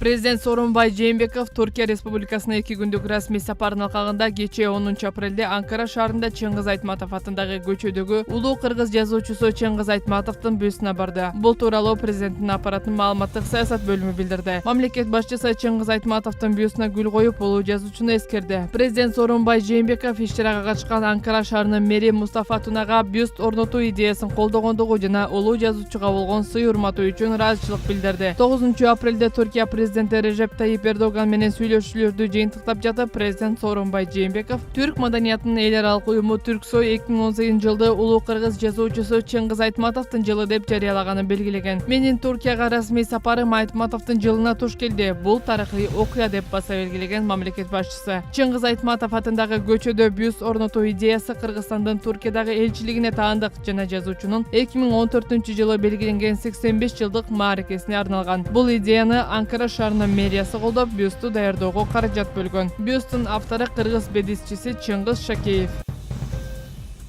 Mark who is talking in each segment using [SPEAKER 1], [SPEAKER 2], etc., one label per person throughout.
[SPEAKER 1] Президент Сооронбай Жээнбеков Түркия Республикасына 2 күндүк расмий сапарын алкагында кечээ 10 апрелде Анкара шаарында Чыңгыз Айтматов атындагы көчөдөгү улуу кыргыз жазуучусу Чыңгыз Айтматовдун бюстуна барды. Бул тууралуу президенттин аппаратынын маалыматтык саясат бөлүмү билдирди. Мамлекет башчысы Чыңгыз Айтматовдун бюстуна гүл коюп, улуу жазуучуну эскерди. Президент Сооронбай Жээнбеков иш-чарага катышкан Анкара шаарынын мэри Мустафа Тунага бюст орнотуу идеясын колдогондугу жана улуу жазуучуга болгон сый урматы үчүн ыраазычылык билдирди. 9 апрелде Түркия президенти Режеп Тайип Эрдоган менен сүйлөшүүлөрдү жыйынтыктап жатып, президент Сооронбай Жээнбеков түрк маданиятынын эл аралык уюму Түрксой 2018 жылды улуу кыргыз жазуучусу Чыңгыз Айтматовдун жылы деп жарыялаганын белгилеген. Менин Туркияга расмий сапарым Айтматовдун жылына туш келди. Бул тарыхый окуя деп баса белгилеген мамлекет башчысы. Чыңгыз Айтматов атындагы көчөдө бюст орнотуу идеясы Кыргызстандын Туркиядагы элчилигине таандык жана жазуучунун 2014 жылы белгиленген 85 жылдык мааракесине арналган. Бул идеяны Анкара шаарынын мэриясы колдоп, бюсту даярдоого каражат бөлгөн. Бюстун автору кыргыз бедисчиси Чыңгыз Шакеев.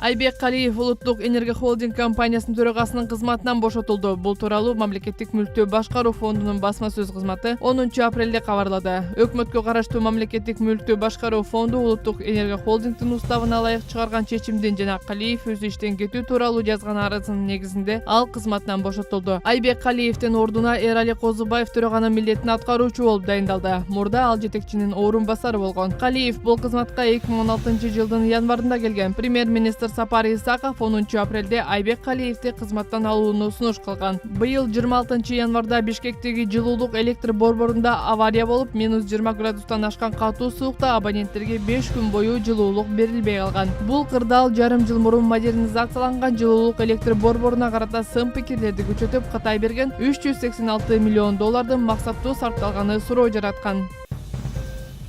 [SPEAKER 1] Айбек Калиев улуттук энергия холдинг компаниясынын төрагасынын кызматынан бошотулду. Бул тууралуу мамлекеттик мүлктүү башкаруу фондунун басма сөз кызматы 10 апрелде кабарлады. Өкмөткө караштуу мамлекеттик мүлктүү башкаруу фонду улуттук энергия холдингдин уставына ылайык чыгарган чечимдин жана Калиев өз иштен кетүү тууралуу жазган арызынын негизинде ал кызматынан бошотулду. Айбек Калиевдин ордуна Эрали Козубаев төраганын милдетин аткаруучу болуп дайындалды. Мурда ал жетекчинин орун басары болгон. Калиев бул кызматка 2016 жылдын январында келген. Премьер-министр Сапар Исаков 10 апрелде Айбек Калиевди кызматтан алууну сунуш кылган. Быйыл 26 январда Бишкектеги жылуулук электр борборунда авария болуп, -20 градустан ашкан катуу суукта абоненттерге 5 күн бою жылуулук берилбей калган. Бул кырдаал жарым жыл мурун модернизацияланган жылуулук электр борборуна карата сын пикирлерди күчөтүп, Кытай берген $386 миллион максаттуу сарпталганы суроо жараткан.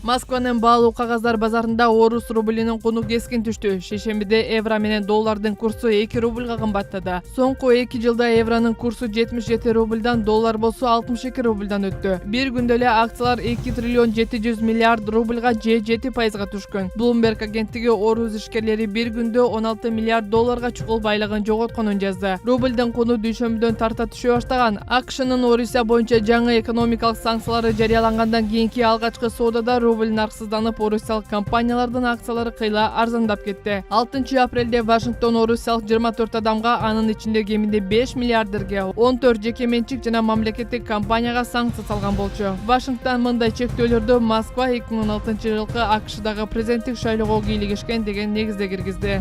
[SPEAKER 1] Москванын баалуу кагаздар базарында орус рублинин куну кескин түштү. Шейшембиде евро менен доллардын курсу 2 рублга кымбаттады. Соңку 2 жылда евронун курсу 77 рублдан, доллар болсо 62 рублдан өттү. Бир күндө эле акциялар 2 триллион 700 миллиард рублга же 7% түшкөн. Bloomberg агенттиги орус ишкерлери бир күндө 16 миллиард долларга чукул байлыгын жоготконун жазды. Рублдун куну дүйшөмбүдөн тарта түшө баштаган. АКШнын Орусия боюнча жаңы экономикалык санкциялары жарыялангандан кийинки алгачкы соодада рубль нарксызданып, орусиялык компаниялардын акциялары кыйла арзандап кетти. 6 апрелде Вашингтон орусиялык 24 адамга, анын ичинде кеминде 5 миллиардерге, 14 жеке менчик жана мамлекеттик компанияга санкция салган болчу. Вашингтон мындай чектөөлөрдү Москва 2016 жылкы АКШдагы президенттик шайлоого кийлигишкен деген негизде киргизди.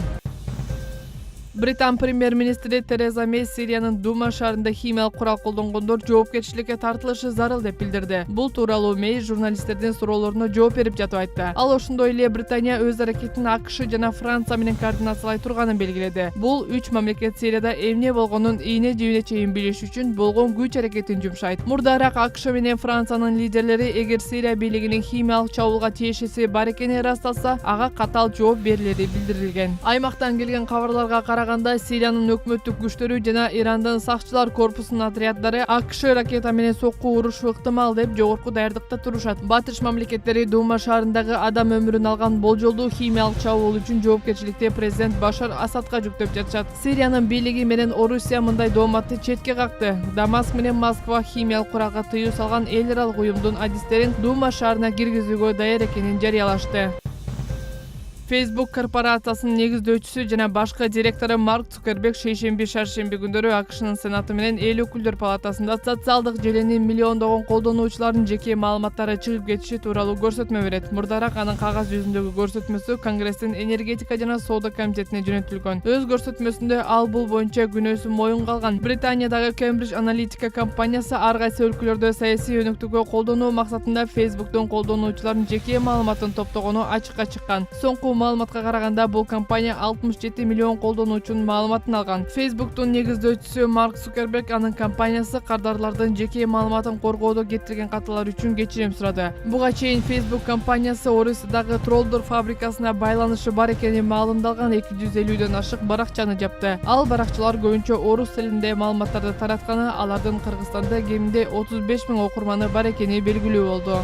[SPEAKER 1] Британ премьер-министри Тереза Мэй Сириянын Дума шаарында химиялык курал колдонгондор жоопкерчиликке тартылышы зарыл деп билдирди. Бул тууралуу Мэй журналисттердин суроолоруна жооп берип жатып айтты. Ал ошондой эле Британия өз аракетин АКШ жана Франция менен координациялай турганын белгиледи. Бул 3 мамлекет Сирияда эмне болгонун ийне-жибине чейин билиш үчүн болгон күч аракетин жумшайт. Мурдараак АКШ менен Франциянын лидерлери эгер Сирия бийлигинин химиялык чабуулга тиешеси бар экени ырасталса, ага катаал жооп берилери билдирилген. Аймактан келген кабарларга караганда, Сириянын өкмөттүк күчтөрү жана Ирандын сакчылар корпусунун отряддары АКШ ракета менен сокку урушу ыктымал деп жогорку даярдыкта турушат. Батыш мамлекеттери Дума шаарындагы адам өмүрүн алган болжолдуу химиялык чабуул үчүн жоопкерчиликти президент Башар Асадка жүктөп жатышат. Сириянын бийлиги менен Орусия мындай дооматты четке какты. Дамаск менен Москва химиялык куралга тыюу салган эл аралык уюмдун адистерин Дума шаарына киргизүүгө даяр экенин жарыялашты. Facebook корпорациясынын негиздөөчүсү жана башкы директору Марк Цукерберг шейшемби-шаршемби күндөрү АКШнын Сенаты менен эл өкүлдөр палатасында социалдык желени миллиондогон колдонуучулардын жеке маалыматтары чыгып кетиши тууралуу көрсөтмө берет. Мурдараак анын кагаз жүзүндөгү көрсөтмөсү Конгресстин энергетика жана соода комитетине жөнөтүлгөн. Өз көрсөтмөсүндө ал бул боюнча күнөөсүн моюнга алган. Британиядагы Cambridge Analytica компаниясы ар кайсы өлкөлөрдө саясий өнүктүүгө колдонуу максатында Facebook'тун колдонуучулардын жеке маалыматын топтогону ачыкка чыккан. Соңку маалыматка караганда, бул компания 67 миллион колдонуучунун маалыматын алган. Facebook'тун негиздөөчүсү Марк Цукерберг анын компаниясы кардарлардын жеке маалыматын коргоодо кетирген каталар үчүн кечирим сурады. Буга чейин Facebook компаниясы Орусиядагы троллдор фабрикасына байланышы бар экени маалымдалган 250дөн ашык баракчаны жапты. Ал баракчалар көбүнчө орус тилинде маалыматтарды таратканы, алардын Кыргызстанда кеминде 35 000 окурманы бар экени белгилүү болду.